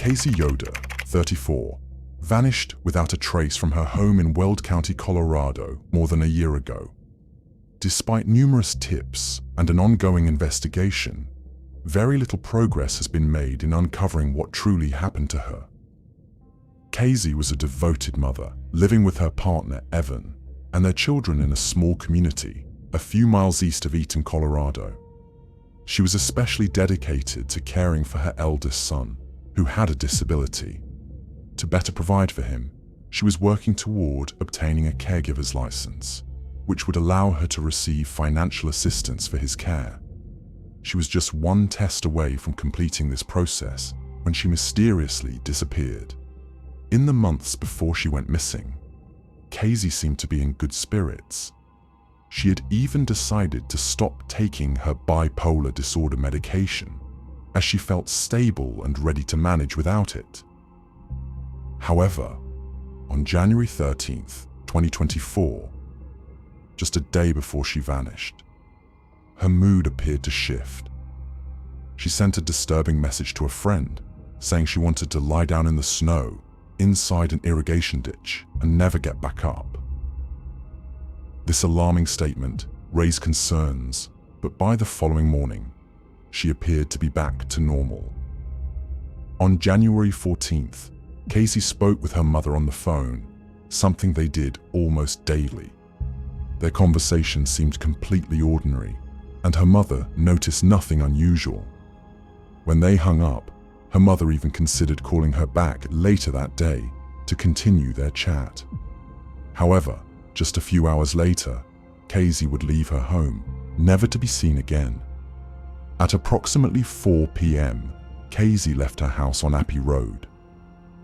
Kaysey Yoder, 34, vanished without a trace from her home in Weld County, Colorado, more than a year ago. Despite numerous tips and an ongoing investigation, very little progress has been made in uncovering what truly happened to her. Kaysey was a devoted mother, living with her partner, Evan, and their children in a small community a few miles east of Eaton, Colorado. She was especially dedicated to caring for her eldest son, who had a disability. To better provide for him, she was working toward obtaining a caregiver's license, which would allow her to receive financial assistance for his care. She was just one test away from completing this process when she mysteriously disappeared. In the months before she went missing, Kaysey seemed to be in good spirits. She had even decided to stop taking her bipolar disorder medication, as she felt stable and ready to manage without it. However, on January 13th, 2024, just a day before she vanished, her mood appeared to shift. She sent a disturbing message to a friend, saying she wanted to lie down in the snow inside an irrigation ditch and never get back up. This alarming statement raised concerns, but by the following morning, she appeared to be back to normal. On January 14th, Kaysey spoke with her mother on the phone, something they did almost daily. Their conversation seemed completely ordinary, and her mother noticed nothing unusual. When they hung up, her mother even considered calling her back later that day to continue their chat. However, just a few hours later, Kaysey would leave her home, never to be seen again. At approximately 4 p.m., Kaysey left her house on Appy Road.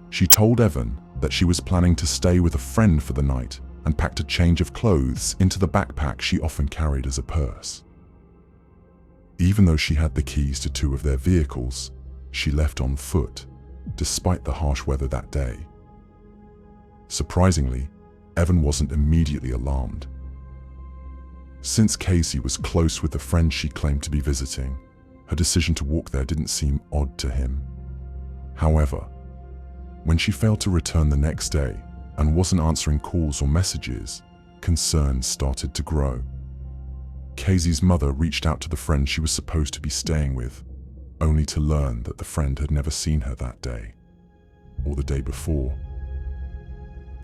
She told Evan that she was planning to stay with a friend for the night and packed a change of clothes into the backpack she often carried as a purse. Even though she had the keys to 2 of their vehicles, she left on foot, despite the harsh weather that day. Surprisingly, Evan wasn't immediately alarmed. Since Kaysey was close with the friend she claimed to be visiting, her decision to walk there didn't seem odd to him. However, when she failed to return the next day and wasn't answering calls or messages, concerns started to grow. Kaysey's mother reached out to the friend she was supposed to be staying with, only to learn that the friend had never seen her that day, or the day before.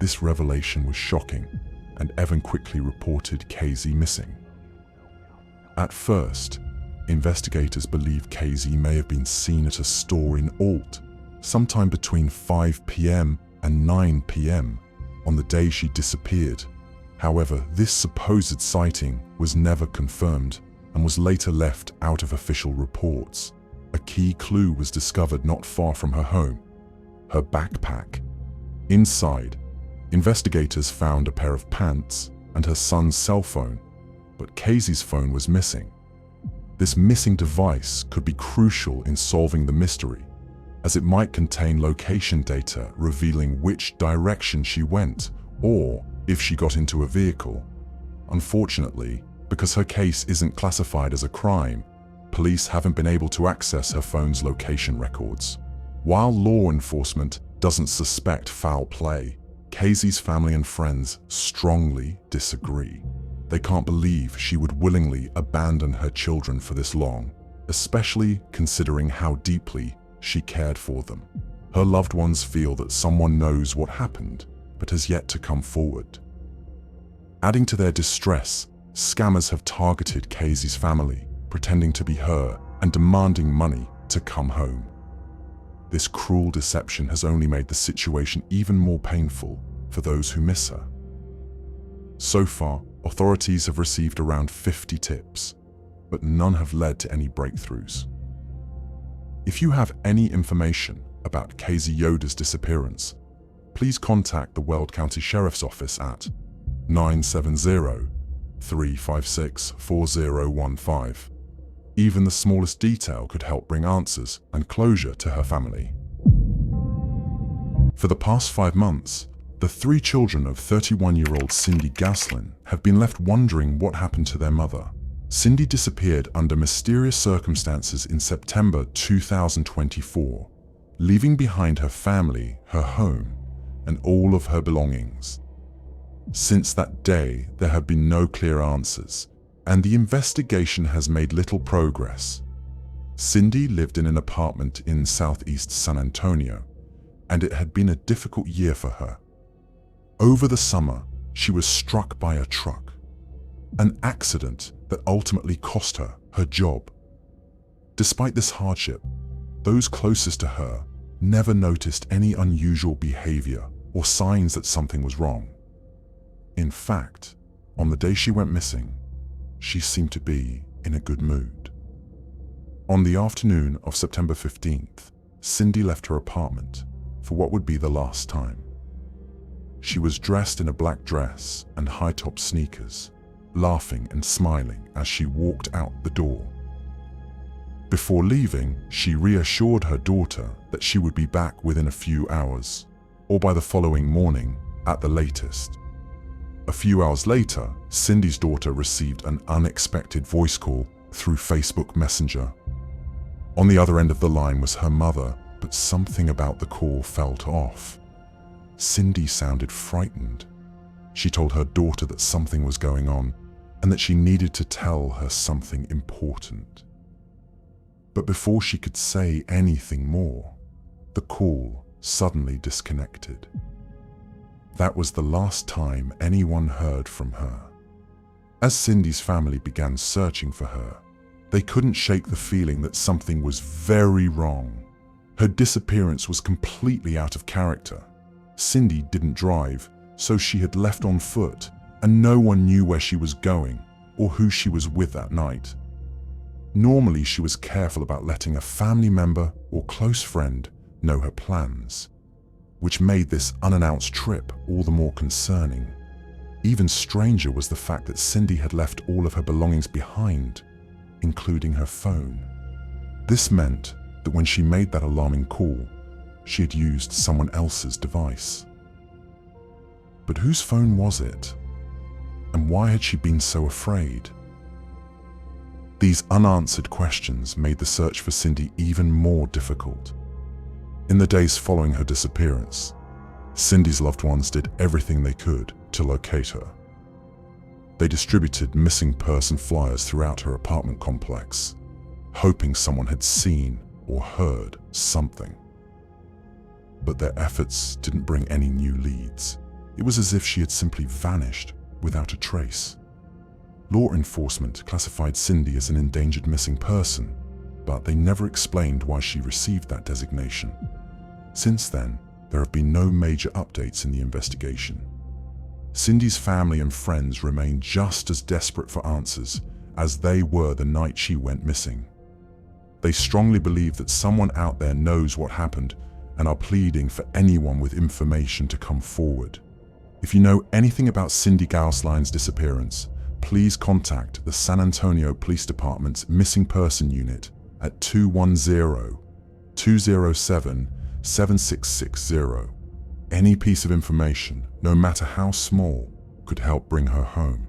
This revelation was shocking, and Evan quickly reported Kaysey missing. At first, investigators believe Kaysey may have been seen at a store in Alt, sometime between 5 p.m. and 9 p.m. on the day she disappeared. However, this supposed sighting was never confirmed and was later left out of official reports. A key clue was discovered not far from her home: her backpack. Inside, investigators found a pair of pants and her son's cell phone, but Kaysey's phone was missing. This missing device could be crucial in solving the mystery, as it might contain location data revealing which direction she went or if she got into a vehicle. Unfortunately, because her case isn't classified as a crime, police haven't been able to access her phone's location records. While law enforcement doesn't suspect foul play, Kaysey's family and friends strongly disagree. They can't believe she would willingly abandon her children for this long, especially considering how deeply she cared for them. Her loved ones feel that someone knows what happened, but has yet to come forward. Adding to their distress, scammers have targeted Kaysey's family, pretending to be her and demanding money to come home. This cruel deception has only made the situation even more painful for those who miss her. So far, authorities have received around 50 tips, but none have led to any breakthroughs. If you have any information about Kaysey Yoder's disappearance, please contact the Weld County Sheriff's Office at 970-356-4015. Even the smallest detail could help bring answers and closure to her family. For the past 5 months, the 3 children of 31-year-old Cindy Gausline have been left wondering what happened to their mother. Cindy disappeared under mysterious circumstances in September 2024, leaving behind her family, her home, and all of her belongings. Since that day, there have been no clear answers, and the investigation has made little progress. Cindy lived in an apartment in southeast San Antonio, and it had been a difficult year for her. Over the summer, she was struck by a truck, an accident that ultimately cost her her job. Despite this hardship, those closest to her never noticed any unusual behavior or signs that something was wrong. In fact, on the day she went missing, she seemed to be in a good mood. On the afternoon of September 15th, Cindy left her apartment for what would be the last time. She was dressed in a black dress and high-top sneakers, laughing and smiling as she walked out the door. Before leaving, she reassured her daughter that she would be back within a few hours, or by the following morning at the latest. A few hours later, Cindy's daughter received an unexpected voice call through Facebook Messenger. On the other end of the line was her mother, but something about the call felt off. Cindy sounded frightened. She told her daughter that something was going on and that she needed to tell her something important. But before she could say anything more, the call suddenly disconnected. That was the last time anyone heard from her. As Cindy's family began searching for her, they couldn't shake the feeling that something was very wrong. Her disappearance was completely out of character. Cindy didn't drive, so she had left on foot, and no one knew where she was going or who she was with that night. Normally, she was careful about letting a family member or close friend know her plans, which made this unannounced trip all the more concerning. Even stranger was the fact that Cindy had left all of her belongings behind, including her phone. This meant that when she made that alarming call, she had used someone else's device. But whose phone was it? And why had she been so afraid? These unanswered questions made the search for Cindy even more difficult. In the days following her disappearance, Cindy's loved ones did everything they could to locate her. They distributed missing person flyers throughout her apartment complex, hoping someone had seen or heard something. But their efforts didn't bring any new leads. It was as if she had simply vanished without a trace. Law enforcement classified Cindy as an endangered missing person, but they never explained why she received that designation. Since then, there have been no major updates in the investigation. Cindy's family and friends remain just as desperate for answers as they were the night she went missing. They strongly believe that someone out there knows what happened and are pleading for anyone with information to come forward. If you know anything about Cindy Gausline's disappearance, please contact the San Antonio Police Department's Missing Person Unit at 210-207-7660. Any piece of information, no matter how small, could help bring her home.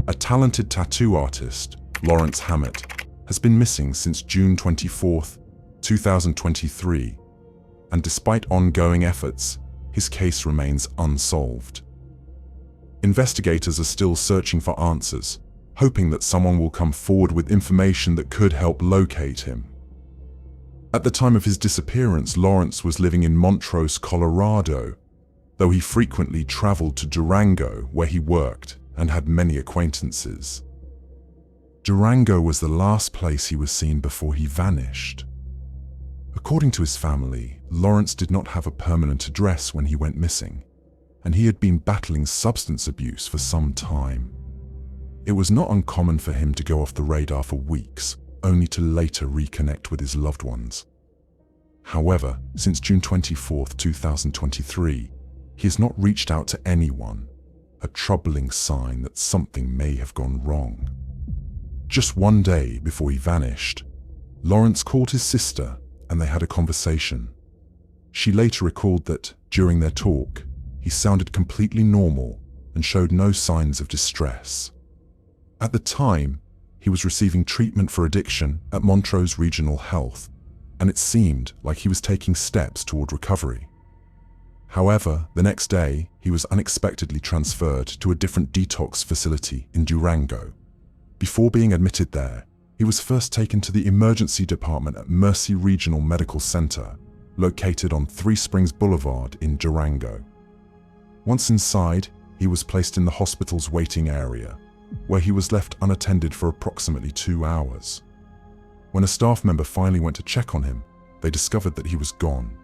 A talented tattoo artist, Lawrence Hammett, has been missing since June 24, 2023, and despite ongoing efforts, his case remains unsolved. Investigators are still searching for answers, hoping that someone will come forward with information that could help locate him. At the time of his disappearance, Lawrence was living in Montrose, Colorado, though he frequently traveled to Durango, where he worked and had many acquaintances. Durango was the last place he was seen before he vanished. According to his family, Lawrence did not have a permanent address when he went missing, and he had been battling substance abuse for some time. It was not uncommon for him to go off the radar for weeks, only to later reconnect with his loved ones. However, since June 24, 2023, he has not reached out to anyone, a troubling sign that something may have gone wrong. Just one day before he vanished, Lawrence called his sister and they had a conversation. She later recalled that, during their talk, he sounded completely normal and showed no signs of distress. At the time, he was receiving treatment for addiction at Montrose Regional Health, and it seemed like he was taking steps toward recovery. However, the next day, he was unexpectedly transferred to a different detox facility in Durango. Before being admitted there, he was first taken to the emergency department at Mercy Regional Medical Center, located on Three Springs Boulevard in Durango. Once inside, he was placed in the hospital's waiting area, where he was left unattended for approximately 2 hours. When a staff member finally went to check on him, they discovered that he was gone.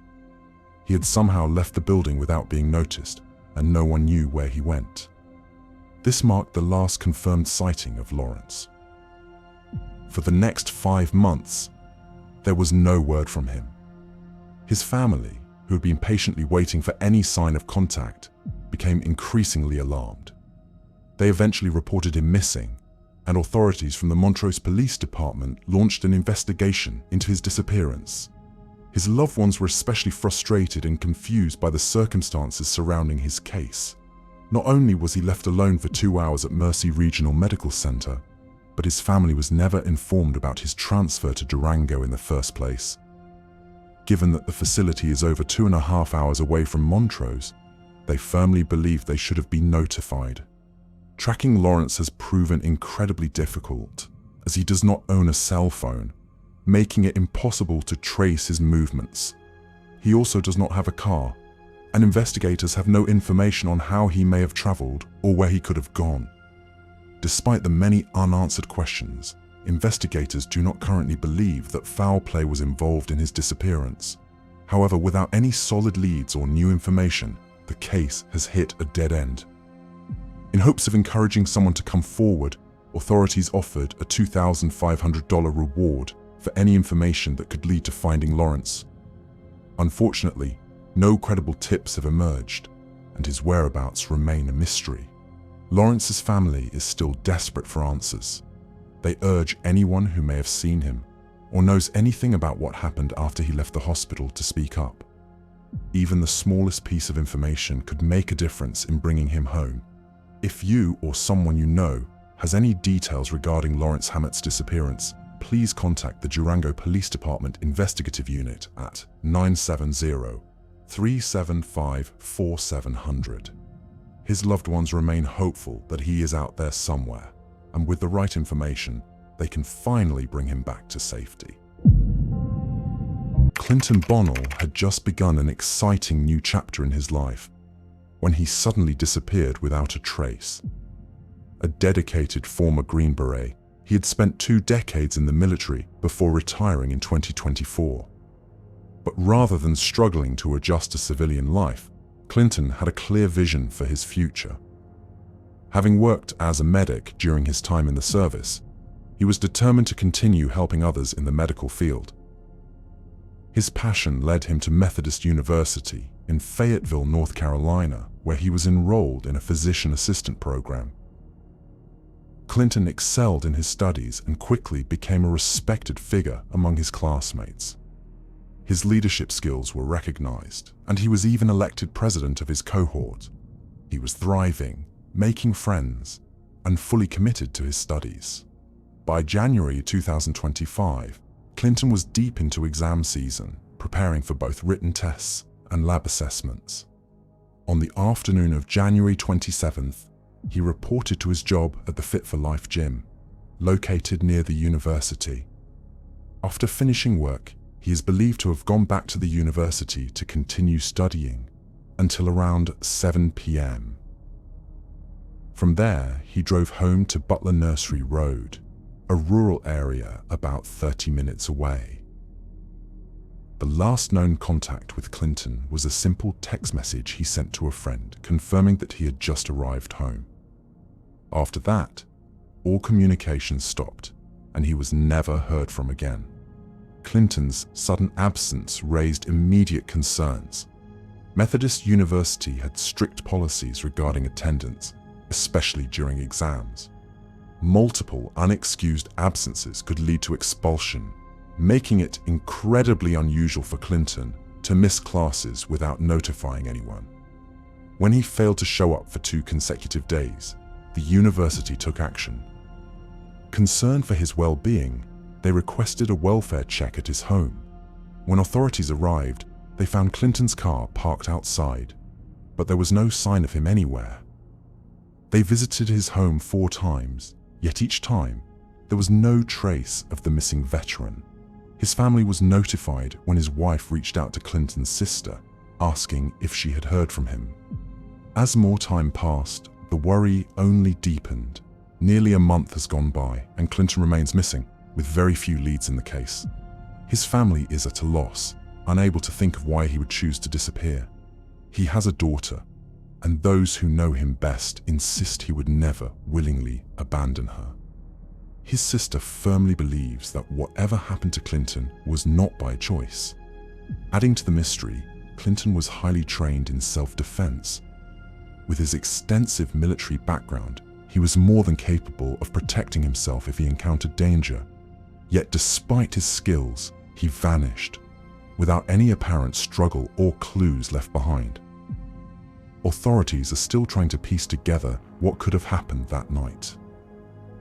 He had somehow left the building without being noticed, and no one knew where he went. This marked the last confirmed sighting of Lawrence. For the next 5 months, there was no word from him. His family, who had been patiently waiting for any sign of contact, became increasingly alarmed. They eventually reported him missing, and authorities from the Montrose Police Department launched an investigation into his disappearance. His loved ones were especially frustrated and confused by the circumstances surrounding his case. Not only was he left alone for 2 hours at Mercy Regional Medical Center, but his family was never informed about his transfer to Durango in the first place. Given that the facility is over 2.5 hours away from Montrose, they firmly believed they should have been notified. Tracking Lawrence has proven incredibly difficult, as he does not own a cell phone, making it impossible to trace his movements. He also does not have a car, and investigators have no information on how he may have traveled or where he could have gone. Despite the many unanswered questions, investigators do not currently believe that foul play was involved in his disappearance. However, without any solid leads or new information, the case has hit a dead end. In hopes of encouraging someone to come forward, authorities offered a $2,500 reward for any information that could lead to finding Lawrence. Unfortunately, no credible tips have emerged, and his whereabouts remain a mystery. Lawrence's family is still desperate for answers. They urge anyone who may have seen him or knows anything about what happened after he left the hospital to speak up. Even the smallest piece of information could make a difference in bringing him home. If you or someone you know has any details regarding Lawrence Hammett's disappearance, please contact the Durango Police Department Investigative Unit at 970-375-4700. His loved ones remain hopeful that he is out there somewhere, and with the right information, they can finally bring him back to safety. Clinton Bonnell had just begun an exciting new chapter in his life when he suddenly disappeared without a trace. A dedicated former Green Beret, he had spent 2 decades in the military before retiring in 2024. But rather than struggling to adjust to civilian life, Clinton had a clear vision for his future. Having worked as a medic during his time in the service, he was determined to continue helping others in the medical field. His passion led him to Methodist University in Fayetteville, North Carolina, where he was enrolled in a physician assistant program. Clinton excelled in his studies and quickly became a respected figure among his classmates. His leadership skills were recognized, and he was even elected president of his cohort. He was thriving, making friends, and fully committed to his studies. By January 2025, Clinton was deep into exam season, preparing for both written tests and lab assessments. On the afternoon of January 27th, he reported to his job at the Fit for Life gym, located near the university. After finishing work, he is believed to have gone back to the university to continue studying until around 7 p.m. From there, he drove home to Butler Nursery Road, a rural area about 30 minutes away. The last known contact with Clinton was a simple text message he sent to a friend confirming that he had just arrived home. After that, all communication stopped, and he was never heard from again. Clinton's sudden absence raised immediate concerns. Methodist University had strict policies regarding attendance, especially during exams. Multiple unexcused absences could lead to expulsion, making it incredibly unusual for Clinton to miss classes without notifying anyone. When he failed to show up for 2 consecutive days, the university took action. Concerned for his well-being, they requested a welfare check at his home. When authorities arrived, they found Clinton's car parked outside, but there was no sign of him anywhere. They visited his home 4 times, yet each time, there was no trace of the missing veteran. His family was notified when his wife reached out to Clinton's sister, asking if she had heard from him. As more time passed, the worry only deepened. Nearly a month has gone by, and Clinton remains missing, with very few leads in the case. His family is at a loss, unable to think of why he would choose to disappear. He has a daughter, and those who know him best insist he would never willingly abandon her. His sister firmly believes that whatever happened to Clinton was not by choice. Adding to the mystery, Clinton was highly trained in self-defense. With his extensive military background, he was more than capable of protecting himself if he encountered danger. Yet despite his skills, he vanished, without any apparent struggle or clues left behind. Authorities are still trying to piece together what could have happened that night.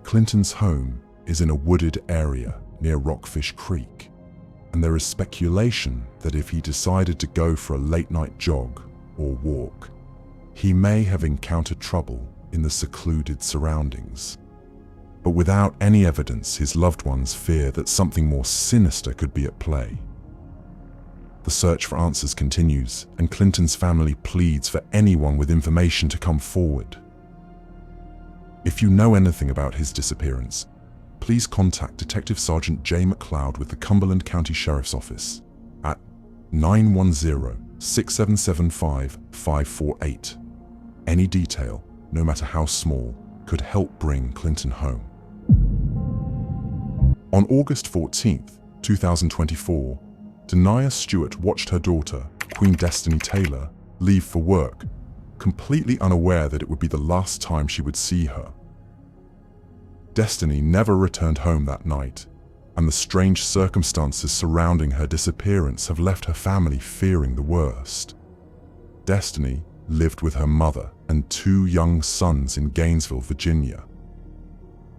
Clinton's home is in a wooded area near Rockfish Creek, and there is speculation that if he decided to go for a late-night jog or walk, he may have encountered trouble in the secluded surroundings. But without any evidence, his loved ones fear that something more sinister could be at play. The search for answers continues, and Clinton's family pleads for anyone with information to come forward. If you know anything about his disappearance, please contact Detective Sergeant J. McLeod with the Cumberland County Sheriff's Office at 910-6775-548. Any detail, no matter how small, could help bring Clinton home. On August 14, 2024, Denia Stewart watched her daughter, Queen Destiny Taylor, leave for work, completely unaware that it would be the last time she would see her. Destiny never returned home that night, and the strange circumstances surrounding her disappearance have left her family fearing the worst. Destiny lived with her mother and 2 young sons in Gainesville, Virginia.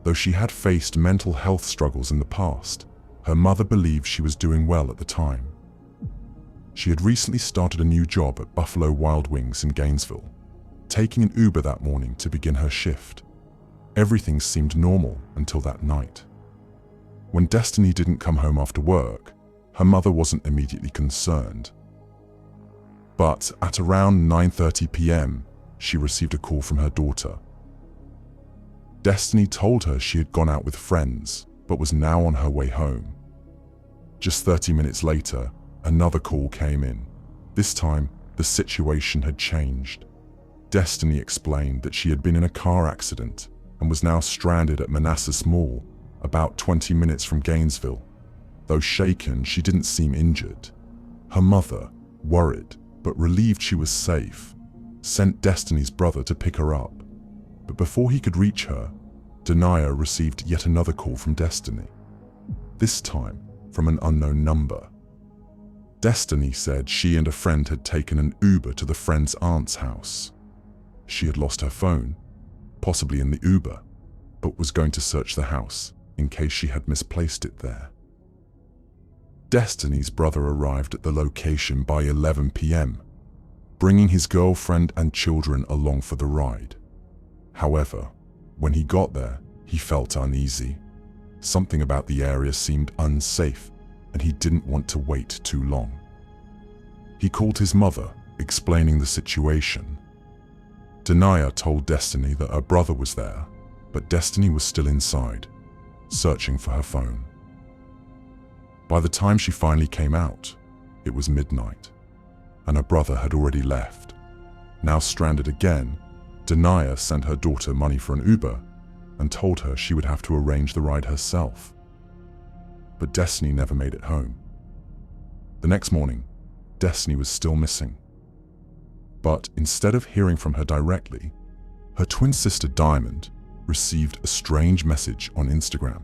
Though she had faced mental health struggles in the past, her mother believed she was doing well at the time. She had recently started a new job at Buffalo Wild Wings in Gainesville, taking an Uber that morning to begin her shift. Everything seemed normal until that night. When Destiny didn't come home after work, her mother wasn't immediately concerned. But at around 9:30 p.m., she received a call from her daughter. Destiny told her she had gone out with friends, but was now on her way home. Just 30 minutes later, another call came in. This time, the situation had changed. Destiny explained that she had been in a car accident and was now stranded at Manassas Mall, about 20 minutes from Gainesville. Though shaken, she didn't seem injured. Her mother, worried but relieved she was safe, sent Destiny's brother to pick her up. But before he could reach her, Denia received yet another call from Destiny, this time from an unknown number. Destiny said she and a friend had taken an Uber to the friend's aunt's house. She had lost her phone, possibly in the Uber, but was going to search the house in case she had misplaced it there. Destiny's brother arrived at the location by 11 p.m., bringing his girlfriend and children along for the ride. However, when he got there, he felt uneasy. Something about the area seemed unsafe, and he didn't want to wait too long. He called his mother, explaining the situation. Denia told Destiny that her brother was there, but Destiny was still inside, searching for her phone. By the time she finally came out, it was midnight, and her brother had already left. Now stranded again, Denia sent her daughter money for an Uber and told her she would have to arrange the ride herself. But Destiny never made it home. The next morning, Destiny was still missing. But instead of hearing from her directly, her twin sister Diamond received a strange message on Instagram.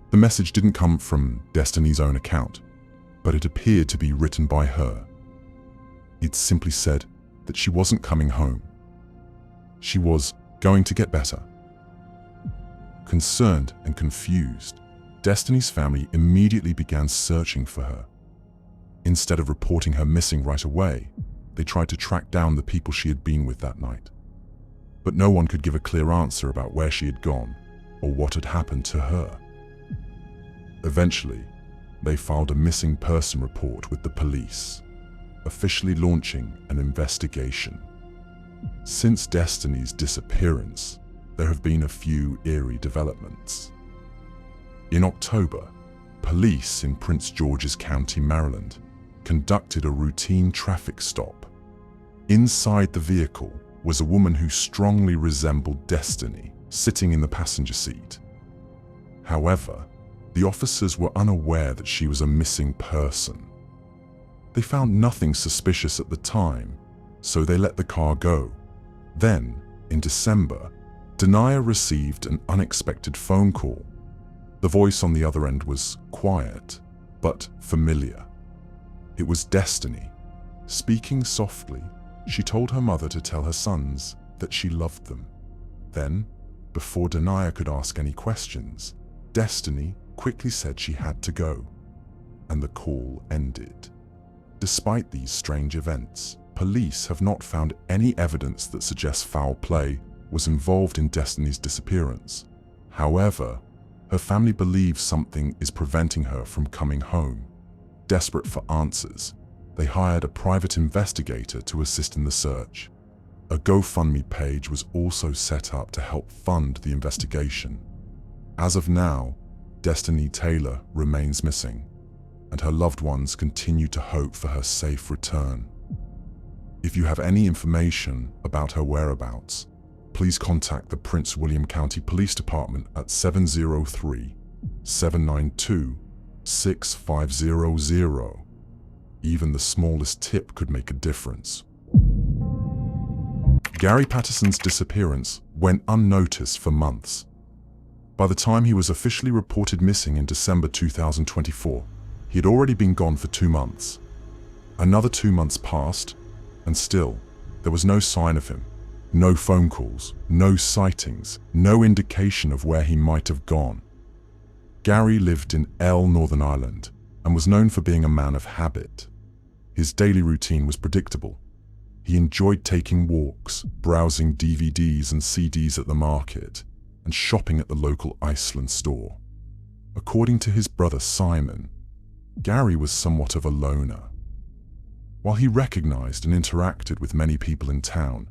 The message didn't come from Destiny's own account, but it appeared to be written by her. It simply said that she wasn't coming home. She was going to get better. Concerned and confused, Destiny's family immediately began searching for her, Instead of reporting her missing right away, they tried to track down the people she had been with that night. But no one could give a clear answer about where she had gone or what had happened to her. Eventually, they filed a missing person report with the police, officially launching an investigation. Since Destiny's disappearance, there have been a few eerie developments. In October, police in Prince George's County, Maryland, conducted a routine traffic stop. Inside the vehicle was a woman who strongly resembled Destiny, sitting in the passenger seat. However, the officers were unaware that she was a missing person. They found nothing suspicious at the time, so they let the car go. Then, in December, Denia received an unexpected phone call. The voice on the other end was quiet, but familiar. It was Destiny. Speaking softly, she told her mother to tell her sons that she loved them. Then, before Denia could ask any questions, Destiny quickly said she had to go, and the call ended. Despite these strange events, police have not found any evidence that suggests foul play was involved in Destiny's disappearance. However, her family believes something is preventing her from coming home. Desperate for answers, they hired a private investigator to assist in the search. A GoFundMe page was also set up to help fund the investigation. As of now, Destiny Taylor remains missing, and her loved ones continue to hope for her safe return. If you have any information about her whereabouts, please contact the Prince William County Police Department at 703-792-6500. Even the smallest tip could make a difference. Gary Patterson's disappearance went unnoticed for months. By the time he was officially reported missing in December 2024, he had already been gone for 2 months. Another 2 months passed, and still, there was no sign of him. No phone calls, no sightings, no indication of where he might have gone. Gary lived in Northern Ireland and was known for being a man of habit. His daily routine was predictable. He enjoyed taking walks, browsing DVDs and CDs at the market, and shopping at the local Iceland store. According to his brother Simon, Gary was somewhat of a loner. While he recognized and interacted with many people in town,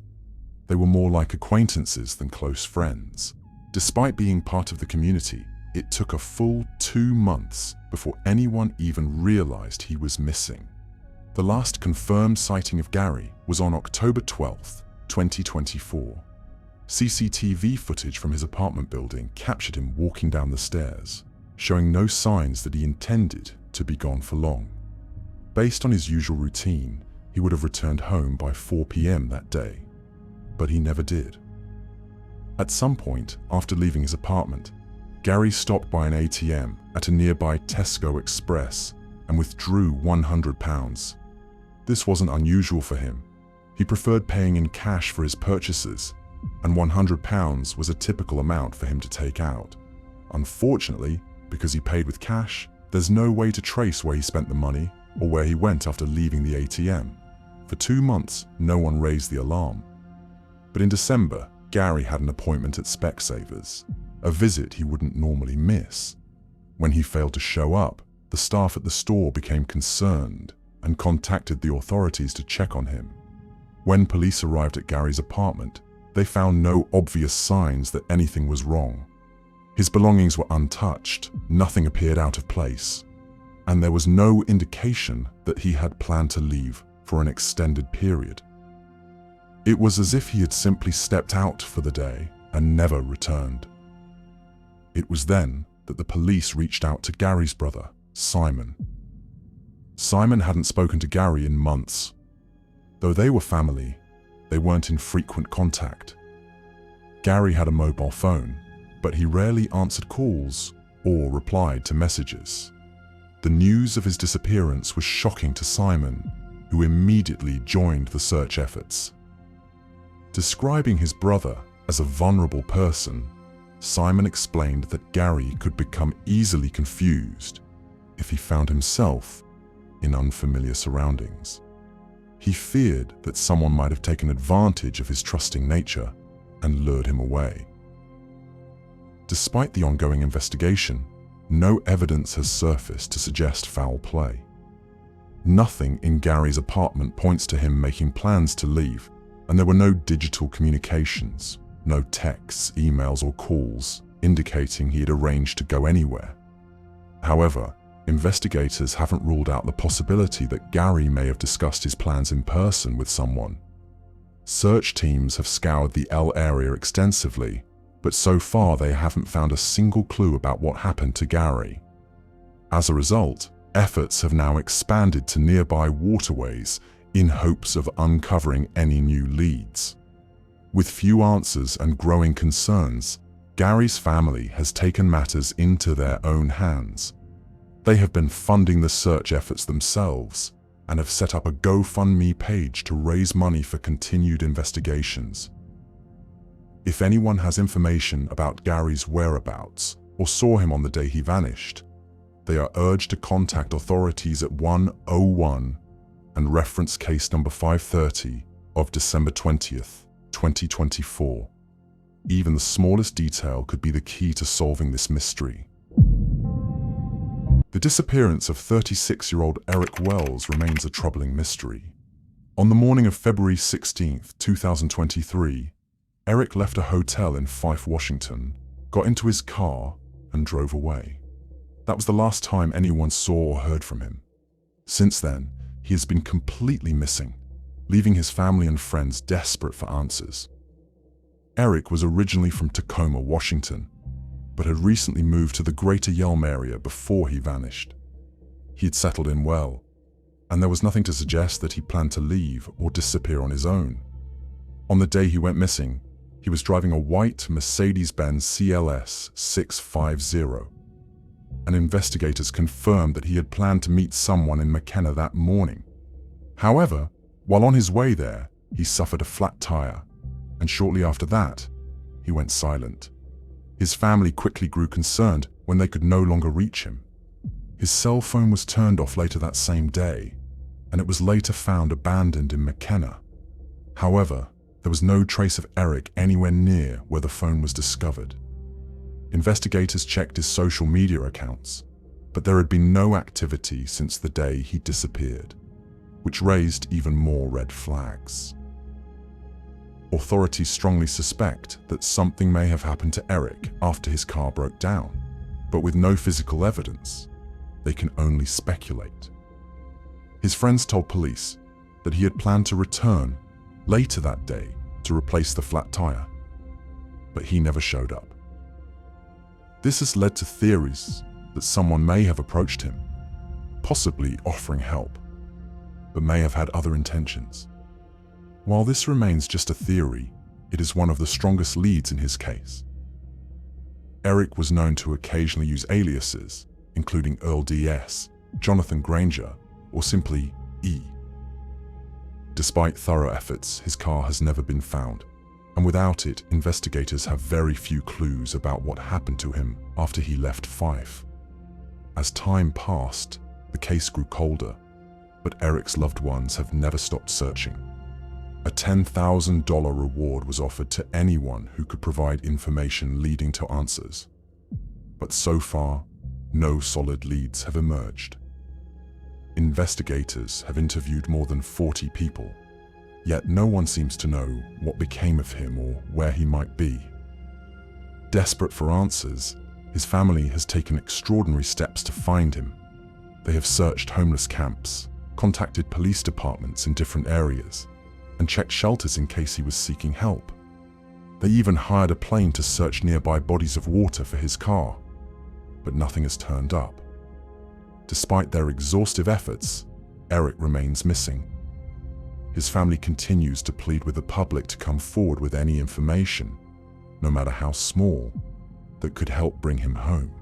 they were more like acquaintances than close friends. Despite being part of the community, it took a full 2 months before anyone even realized he was missing. The last confirmed sighting of Gary was on October 12, 2024. CCTV footage from his apartment building captured him walking down the stairs, showing no signs that he intended to be gone for long. Based on his usual routine, he would have returned home by 4 p.m. that day, but he never did. At some point after leaving his apartment, Gary stopped by an ATM at a nearby Tesco Express and withdrew £100. This wasn't unusual for him. He preferred paying in cash for his purchases, and £100 was a typical amount for him to take out. Unfortunately, because he paid with cash, there's no way to trace where he spent the money or where he went after leaving the ATM. For 2 months, no one raised the alarm. But in December, Gary had an appointment at Specsavers, a visit he wouldn't normally miss. When he failed to show up, the staff at the store became concerned and contacted the authorities to check on him. When police arrived at Gary's apartment, they found no obvious signs that anything was wrong. His belongings were untouched, nothing appeared out of place, and there was no indication that he had planned to leave for an extended period. It was as if he had simply stepped out for the day and never returned. It was then that the police reached out to Gary's brother, Simon. Simon hadn't spoken to Gary in months. Though they were family, they weren't in frequent contact. Gary had a mobile phone, but he rarely answered calls or replied to messages. The news of his disappearance was shocking to Simon, who immediately joined the search efforts. Describing his brother as a vulnerable person, Simon explained that Gary could become easily confused if he found himself in unfamiliar surroundings. He feared that someone might have taken advantage of his trusting nature and lured him away. Despite the ongoing investigation, no evidence has surfaced to suggest foul play. Nothing in Gary's apartment points to him making plans to leave, and there were no digital communications, no texts, emails, or calls indicating he had arranged to go anywhere. However, investigators haven't ruled out the possibility that Gary may have discussed his plans in person with someone. Search teams have scoured the L area extensively, but so far they haven't found a single clue about what happened to Gary. As a result, efforts have now expanded to nearby waterways in hopes of uncovering any new leads. With few answers and growing concerns, Gary's family has taken matters into their own hands. They have been funding the search efforts themselves and have set up a GoFundMe page to raise money for continued investigations. If anyone has information about Gary's whereabouts or saw him on the day he vanished, they are urged to contact authorities at 101 and reference case number 530 of December 20th, 2024. Even the smallest detail could be the key to solving this mystery. The disappearance of 36-year-old Eric Wells remains a troubling mystery. On the morning of February 16, 2023, Eric left a hotel in Fife, Washington, got into his car, and drove away. That was the last time anyone saw or heard from him. Since then, he has been completely missing, leaving his family and friends desperate for answers. Eric was originally from Tacoma, Washington, but had recently moved to the greater Yelm area before he vanished. He had settled in well, and there was nothing to suggest that he planned to leave or disappear on his own. On the day he went missing, he was driving a white Mercedes-Benz CLS 650, and investigators confirmed that he had planned to meet someone in McKenna that morning. However, while on his way there, he suffered a flat tire, and shortly after that, he went silent. His family quickly grew concerned when they could no longer reach him. His cell phone was turned off later that same day, and it was later found abandoned in McKenna. However, there was no trace of Eric anywhere near where the phone was discovered. Investigators checked his social media accounts, but there had been no activity since the day he disappeared, which raised even more red flags. Authorities strongly suspect that something may have happened to Eric after his car broke down, but with no physical evidence, they can only speculate. His friends told police that he had planned to return later that day to replace the flat tire, but he never showed up. This has led to theories that someone may have approached him, possibly offering help, but may have had other intentions. While this remains just a theory, it is one of the strongest leads in his case. Eric was known to occasionally use aliases, including Earl DS, Jonathan Granger, or simply E. Despite thorough efforts, his car has never been found, and without it, investigators have very few clues about what happened to him after he left Fife. As time passed, the case grew colder, but Eric's loved ones have never stopped searching. A $10,000 reward was offered to anyone who could provide information leading to answers. But so far, no solid leads have emerged. Investigators have interviewed more than 40 people, yet no one seems to know what became of him or where he might be. Desperate for answers, his family has taken extraordinary steps to find him. They have searched homeless camps, contacted police departments in different areas, and checked shelters in case he was seeking help. They even hired a plane to search nearby bodies of water for his car, but nothing has turned up. Despite their exhaustive efforts, Eric remains missing. His family continues to plead with the public to come forward with any information, no matter how small, that could help bring him home.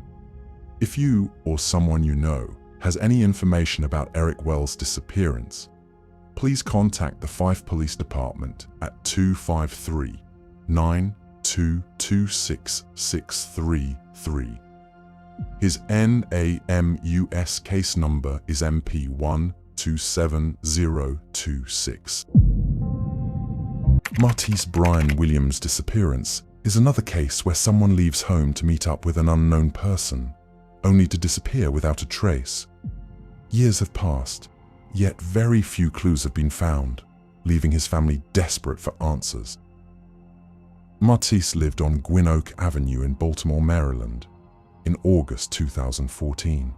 If you or someone you know has any information about Eric Wells' disappearance, please contact the Fife Police Department at 253-9226633. His NAMUS case number is MP127026. Martise Brian Williams' disappearance is another case where someone leaves home to meet up with an unknown person, only to disappear without a trace. Years have passed, yet very few clues have been found, leaving his family desperate for answers. Martise lived on Gwynn Oak Avenue in Baltimore, Maryland, in August 2014.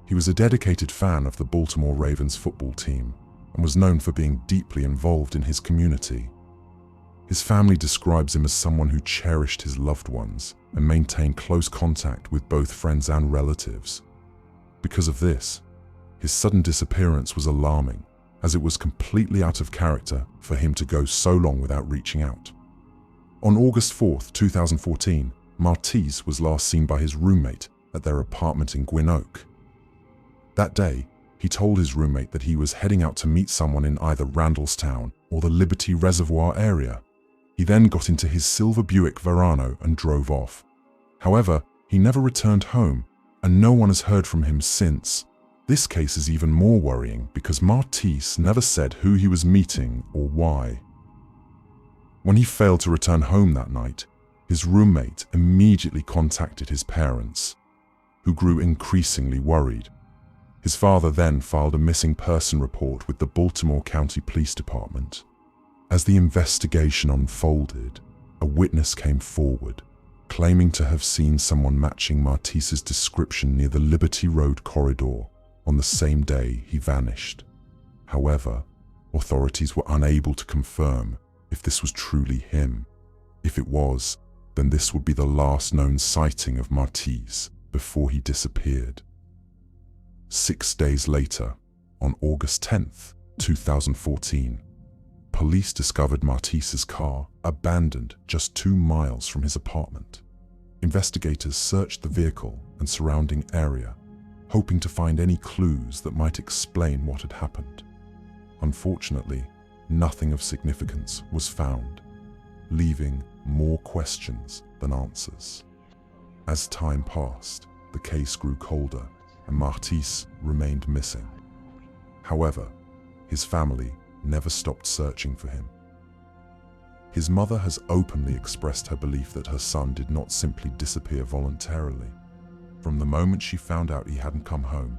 He was a dedicated fan of the Baltimore Ravens football team and was known for being deeply involved in his community. His family describes him as someone who cherished his loved ones and maintained close contact with both friends and relatives. Because of this, his sudden disappearance was alarming, as it was completely out of character for him to go so long without reaching out. On August 4th, 2014, Martise was last seen by his roommate at their apartment in Gwynn Oak. That day, he told his roommate that he was heading out to meet someone in either Randallstown or the Liberty Reservoir area. He then got into his silver Buick Verano and drove off. However, he never returned home, and no one has heard from him since. This case is even more worrying because Martise never said who he was meeting or why. When he failed to return home that night, his roommate immediately contacted his parents, who grew increasingly worried. His father then filed a missing person report with the Baltimore County Police Department. As the investigation unfolded, a witness came forward, claiming to have seen someone matching Martise's description near the Liberty Road corridor on the same day he vanished. However, authorities were unable to confirm if this was truly him. If it was, then this would be the last known sighting of Martise before he disappeared. 6 days later, on August 10th, 2014, police discovered Martise's car abandoned just 2 miles from his apartment. Investigators searched the vehicle and surrounding area, hoping to find any clues that might explain what had happened. Unfortunately, nothing of significance was found, leaving more questions than answers. As time passed, the case grew colder and Martise remained missing. However, his family never stopped searching for him. His mother has openly expressed her belief that her son did not simply disappear voluntarily. From the moment she found out he hadn't come home,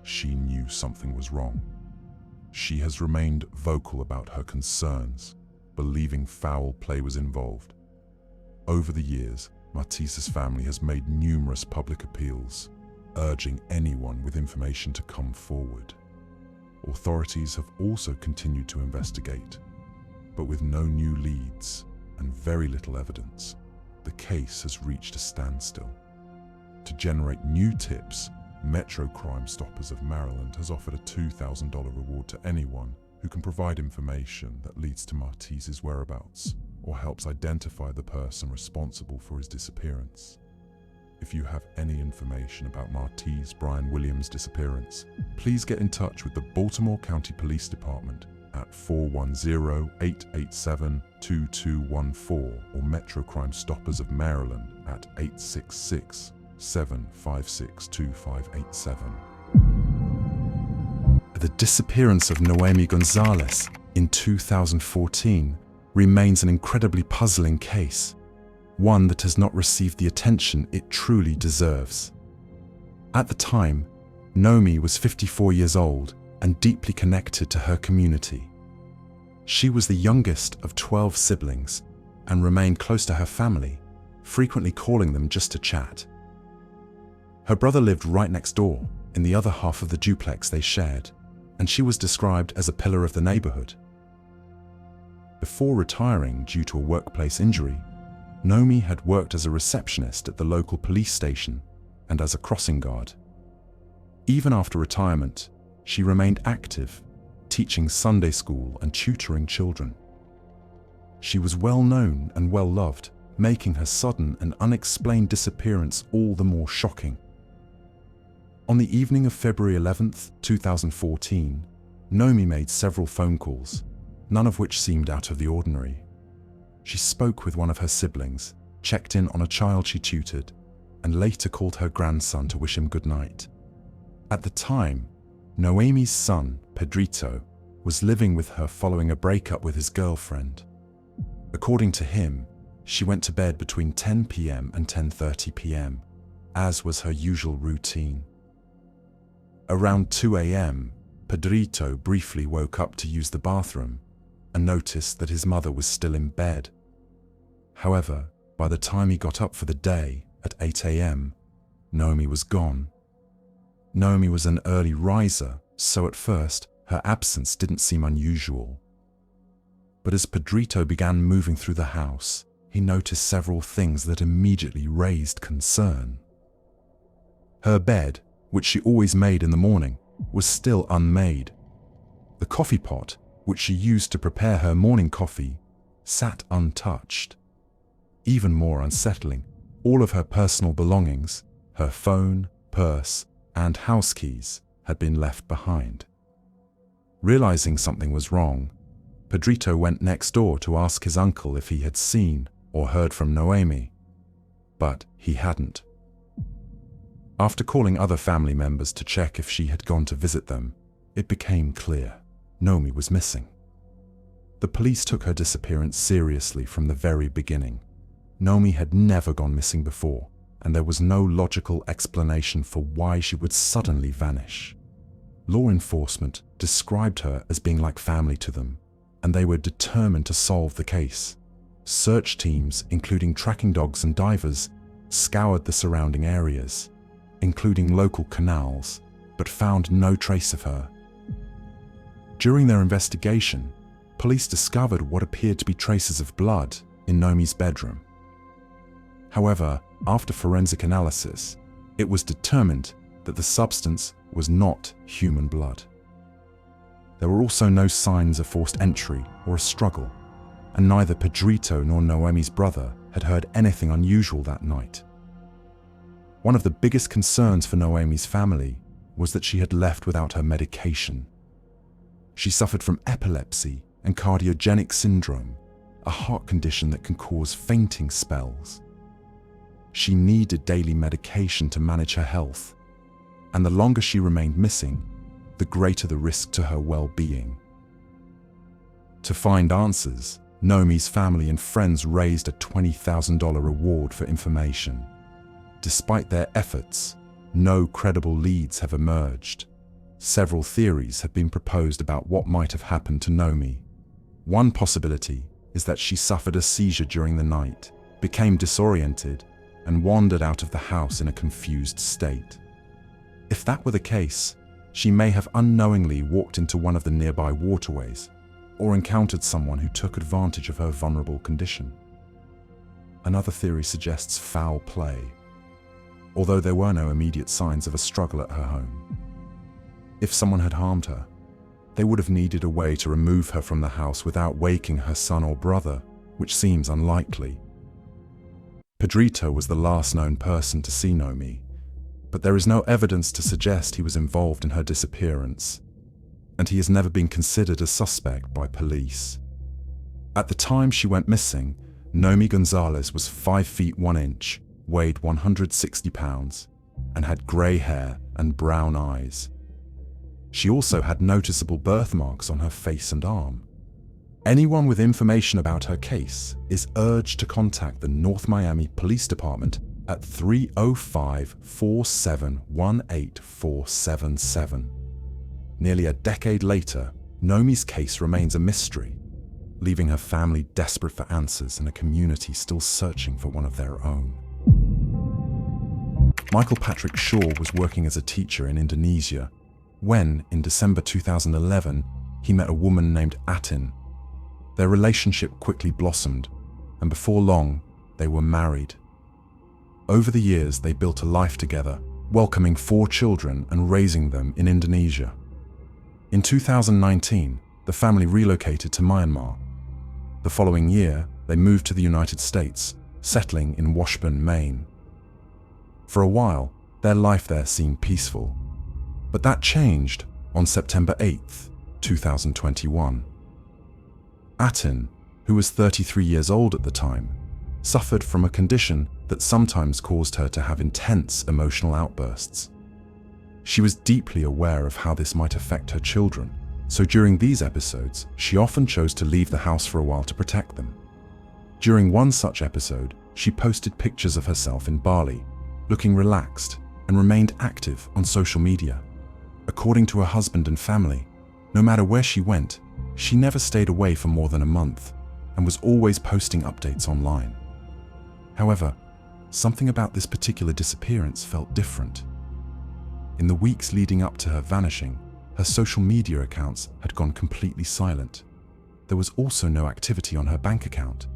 she knew something was wrong. She has remained vocal about her concerns, believing foul play was involved. Over the years, Martise's family has made numerous public appeals, urging anyone with information to come forward. Authorities have also continued to investigate, but with no new leads and very little evidence, the case has reached a standstill. To generate new tips, Metro Crime Stoppers of Maryland has offered a $2,000 reward to anyone who can provide information that leads to Martise's whereabouts or helps identify the person responsible for his disappearance. If you have any information about Martise Brian Williams' disappearance, please get in touch with the Baltimore County Police Department at 410-887-2214 or Metro Crime Stoppers of Maryland at 866-756-2587. The disappearance of Noemi Gonzalez in 2014 remains an incredibly puzzling case, one that has not received the attention it truly deserves. At the time, Noemi was 54 years old and deeply connected to her community. She was the youngest of 12 siblings and remained close to her family, frequently calling them just to chat. Her brother lived right next door, in the other half of the duplex they shared, and she was described as a pillar of the neighborhood. Before retiring due to a workplace injury, Noemi had worked as a receptionist at the local police station and as a crossing guard. Even after retirement, she remained active, teaching Sunday school and tutoring children. She was well known and well loved, making her sudden and unexplained disappearance all the more shocking. On the evening of February 11th, 2014, Noemi made several phone calls, none of which seemed out of the ordinary. She spoke with one of her siblings, checked in on a child she tutored, and later called her grandson to wish him good night. At the time, Noemi's son, Pedrito, was living with her following a breakup with his girlfriend. According to him, she went to bed between 10 p.m. and 10:30 p.m., as was her usual routine. Around 2 a.m., Pedrito briefly woke up to use the bathroom and noticed that his mother was still in bed. However, by the time he got up for the day at 8 a.m., Noemi was gone. Noemi was an early riser, so at first, her absence didn't seem unusual. But as Pedrito began moving through the house, he noticed several things that immediately raised concern. Her bed, which she always made in the morning, was still unmade. The coffee pot, which she used to prepare her morning coffee, sat untouched. Even more unsettling, all of her personal belongings, her phone, purse, and house keys, had been left behind. Realizing something was wrong, Pedrito went next door to ask his uncle if he had seen or heard from Noemi, but he hadn't. After calling other family members to check if she had gone to visit them, it became clear Noemi was missing. The police took her disappearance seriously from the very beginning. Noemi had never gone missing before, and there was no logical explanation for why she would suddenly vanish. Law enforcement described her as being like family to them, and they were determined to solve the case. Search teams, including tracking dogs and divers, scoured the surrounding areas, including local canals, but found no trace of her. During their investigation, police discovered what appeared to be traces of blood in Noemi's bedroom. However, after forensic analysis, it was determined that the substance was not human blood. There were also no signs of forced entry or a struggle, and neither Pedrito nor Noemi's brother had heard anything unusual that night. One of the biggest concerns for Noemi's family was that she had left without her medication. She suffered from epilepsy and cardiogenic syndrome, a heart condition that can cause fainting spells. She needed daily medication to manage her health, and the longer she remained missing, the greater the risk to her well-being. To find answers, Noemi's family and friends raised a $20,000 reward for information. Despite their efforts, no credible leads have emerged. Several theories have been proposed about what might have happened to Noemi. One possibility is that she suffered a seizure during the night, became disoriented, and wandered out of the house in a confused state. If that were the case, she may have unknowingly walked into one of the nearby waterways or encountered someone who took advantage of her vulnerable condition. Another theory suggests foul play, although there were no immediate signs of a struggle at her home. If someone had harmed her, they would have needed a way to remove her from the house without waking her son or brother, which seems unlikely. Pedrito was the last known person to see Noemi, but there is no evidence to suggest he was involved in her disappearance, and he has never been considered a suspect by police. At the time she went missing, Noemi Gonzalez was 5 feet 1 inch, weighed 160 pounds, and had grey hair and brown eyes. She also had noticeable birthmarks on her face and arm. Anyone with information about her case is urged to contact the North Miami Police Department at 305-4718-477. Nearly a decade later, Noemi's case remains a mystery, leaving her family desperate for answers and a community still searching for one of their own. Michael Patrick Shaw was working as a teacher in Indonesia when, in December 2011, he met a woman named Atin. Their relationship quickly blossomed, and before long, they were married. Over the years, they built a life together, welcoming 4 children and raising them in Indonesia. In 2019, the family relocated to Myanmar. The following year, they moved to the United States, settling in Washburn, Maine. For a while, their life there seemed peaceful, but that changed on September 8th, 2021. Atin, who was 33 years old at the time, suffered from a condition that sometimes caused her to have intense emotional outbursts. She was deeply aware of how this might affect her children, so during these episodes, she often chose to leave the house for a while to protect them. During one such episode, she posted pictures of herself in Bali, looking relaxed, and remained active on social media. According to her husband and family, no matter where she went, she never stayed away for more than a month and was always posting updates online. However, something about this particular disappearance felt different. In the weeks leading up to her vanishing, her social media accounts had gone completely silent. There was also no activity on her bank account.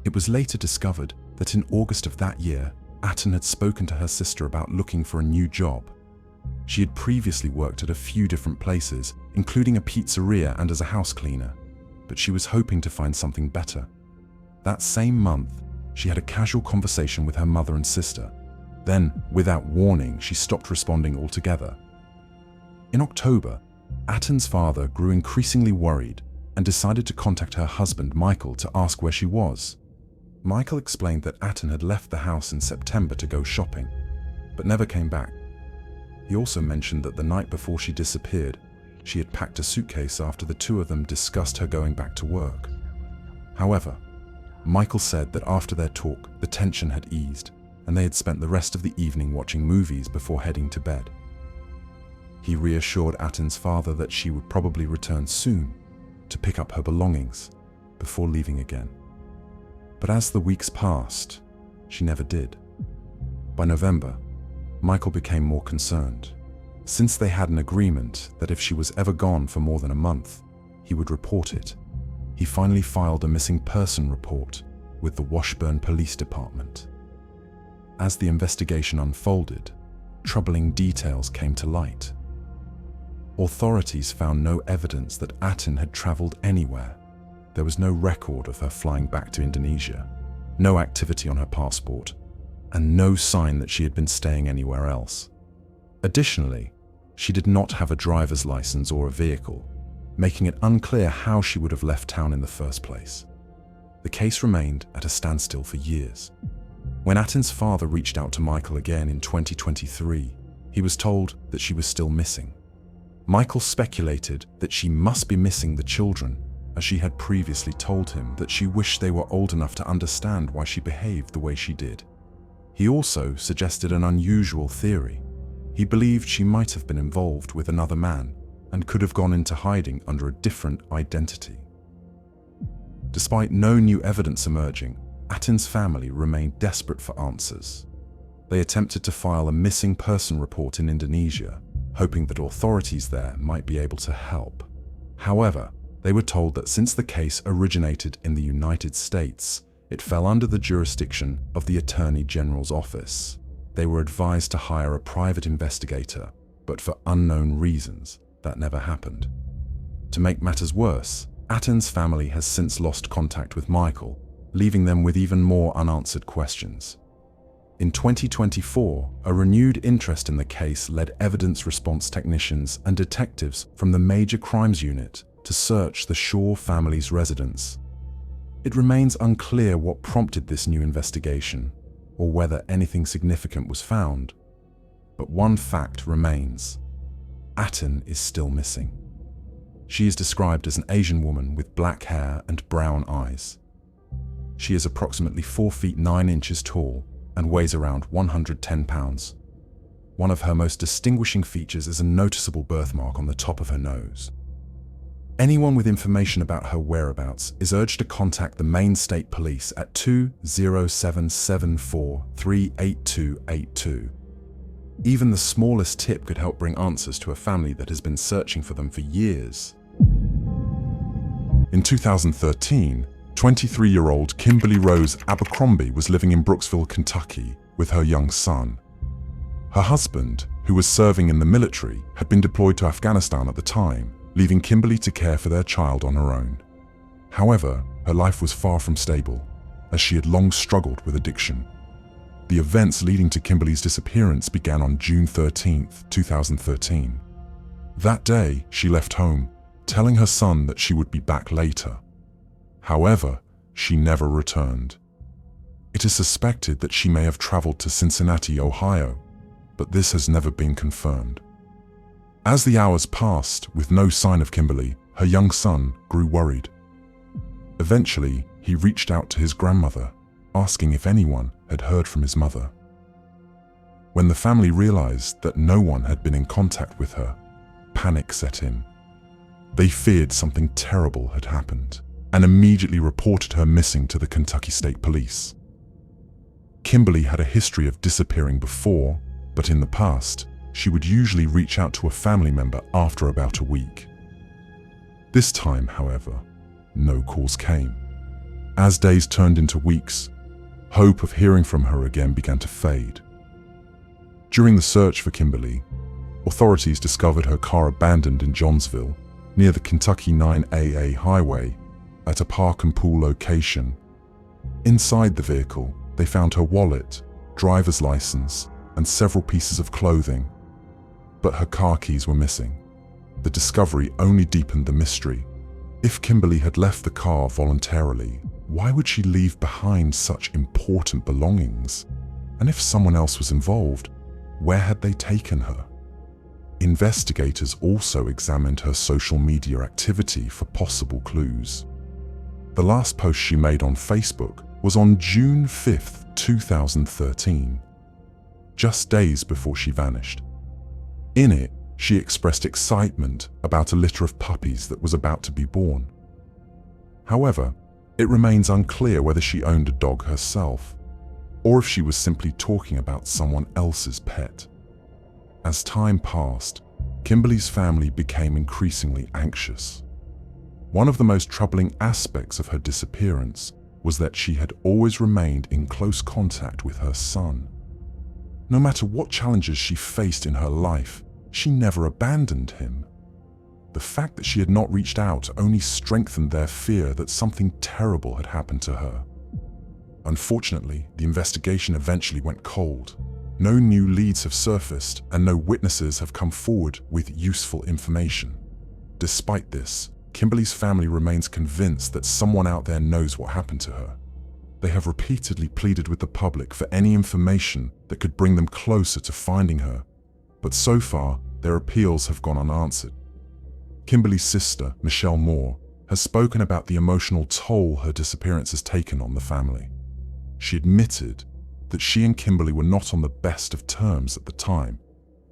It was later discovered that in August of that year, Atten had spoken to her sister about looking for a new job. She had previously worked at a few different places, including a pizzeria and as a house cleaner, but she was hoping to find something better. That same month, she had a casual conversation with her mother and sister. Then, without warning, she stopped responding altogether. In October, Atten's father grew increasingly worried and decided to contact her husband, Michael, to ask where she was. Michael explained that Atten had left the house in September to go shopping, but never came back. He also mentioned that the night before she disappeared, she had packed a suitcase after the two of them discussed her going back to work. However, Michael said that after their talk, the tension had eased, and they had spent the rest of the evening watching movies before heading to bed. He reassured Atten's father that she would probably return soon to pick up her belongings before leaving again. But as the weeks passed, she never did. By November, Michael became more concerned. Since they had an agreement that if she was ever gone for more than a month, he would report it, he finally filed a missing person report with the Washburn Police Department. As the investigation unfolded, troubling details came to light. Authorities found no evidence that Atten had traveled anywhere. There was no record of her flying back to Indonesia, no activity on her passport, and no sign that she had been staying anywhere else. Additionally, she did not have a driver's license or a vehicle, making it unclear how she would have left town in the first place. The case remained at a standstill for years. When Atten's father reached out to Michael again in 2023, he was told that she was still missing. Michael speculated that she must be missing the children, as she had previously told him that she wished they were old enough to understand why she behaved the way she did. He also suggested an unusual theory. He believed she might have been involved with another man and could have gone into hiding under a different identity. Despite no new evidence emerging, Atten's family remained desperate for answers. They attempted to file a missing person report in Indonesia, hoping that authorities there might be able to help. However, they were told that since the case originated in the United States, it fell under the jurisdiction of the Attorney General's office. They were advised to hire a private investigator, but for unknown reasons, that never happened. To make matters worse, Atten's family has since lost contact with Michael, leaving them with even more unanswered questions. In 2024, a renewed interest in the case led evidence response technicians and detectives from the Major Crimes Unit to search the Shaw family's residence. It remains unclear what prompted this new investigation, or whether anything significant was found. But one fact remains: Atten is still missing. She is described as an Asian woman with black hair and brown eyes. She is approximately 4 feet 9 inches tall and weighs around 110 pounds. One of her most distinguishing features is a noticeable birthmark on the top of her nose. Anyone with information about her whereabouts is urged to contact the Maine State Police at 20774-38282. Even the smallest tip could help bring answers to a family that has been searching for them for years. In 2013, 23-year-old Kimberly Rose Abercrombie was living in Brooksville, Kentucky, with her young son. Her husband, who was serving in the military, had been deployed to Afghanistan at the time, leaving Kimberly to care for their child on her own. However, her life was far from stable, as she had long struggled with addiction. The events leading to Kimberly's disappearance began on June 13, 2013. That day, she left home, telling her son that she would be back later. However, she never returned, It is suspected that she may have traveled to Cincinnati, Ohio, but this has never been confirmed. As the hours passed with no sign of Kimberly, her young son grew worried. Eventually, he reached out to his grandmother, asking if anyone had heard from his mother. When the family realized that no one had been in contact with her, panic set in. They feared something terrible had happened and immediately reported her missing to the Kentucky State Police. Kimberly had a history of disappearing before, but in the past, she would usually reach out to a family member after about a week. This time, however, no calls came. As days turned into weeks, hope of hearing from her again began to fade. During the search for Kimberly, authorities discovered her car abandoned in Johnsville, near the Kentucky 9AA highway, at a park and pool location. Inside the vehicle, they found her wallet, driver's license, and several pieces of clothing. But her car keys were missing. The discovery only deepened the mystery. If Kimberly had left the car voluntarily, why would she leave behind such important belongings? And if someone else was involved, where had they taken her? Investigators also examined her social media activity for possible clues. The last post she made on Facebook was on June 5, 2013, just days before she vanished. In it, she expressed excitement about a litter of puppies that was about to be born. However, it remains unclear whether she owned a dog herself, or if she was simply talking about someone else's pet. As time passed, Kimberly's family became increasingly anxious. One of the most troubling aspects of her disappearance was that she had always remained in close contact with her son. No matter what challenges she faced in her life, she never abandoned him. The fact that she had not reached out only strengthened their fear that something terrible had happened to her. Unfortunately, the investigation eventually went cold. No new leads have surfaced, and no witnesses have come forward with useful information. Despite this, Kimberly's family remains convinced that someone out there knows what happened to her. They have repeatedly pleaded with the public for any information that could bring them closer to finding her, but so far, their appeals have gone unanswered. Kimberly's sister, Michelle Moore, has spoken about the emotional toll her disappearance has taken on the family. She admitted that she and Kimberly were not on the best of terms at the time,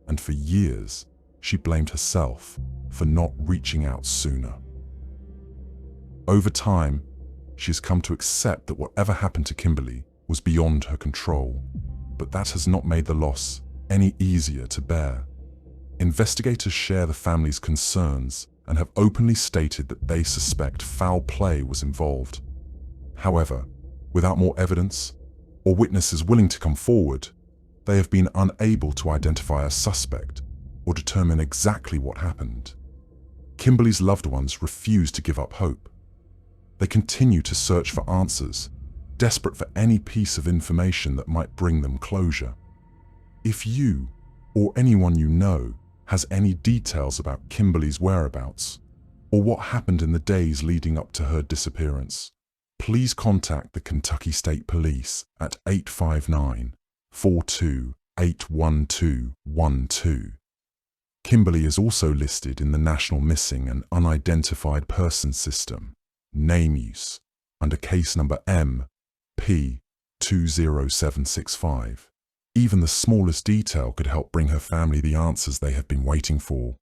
and for years, she blamed herself for not reaching out sooner. Over time, she has come to accept that whatever happened to Kimberly was beyond her control, but that has not made the loss any easier to bear. Investigators share the family's concerns and have openly stated that they suspect foul play was involved. However, without more evidence or witnesses willing to come forward, they have been unable to identify a suspect or determine exactly what happened. Kimberly's loved ones refuse to give up hope. They continue to search for answers, desperate for any piece of information that might bring them closure. If you, or anyone you know, has any details about Kimberly's whereabouts, or what happened in the days leading up to her disappearance, please contact the Kentucky State Police at 859-428-1212. Kimberly is also listed in the National Missing and Unidentified Persons System, name use, under case number MP-20765. Even the smallest detail could help bring her family the answers they have been waiting for.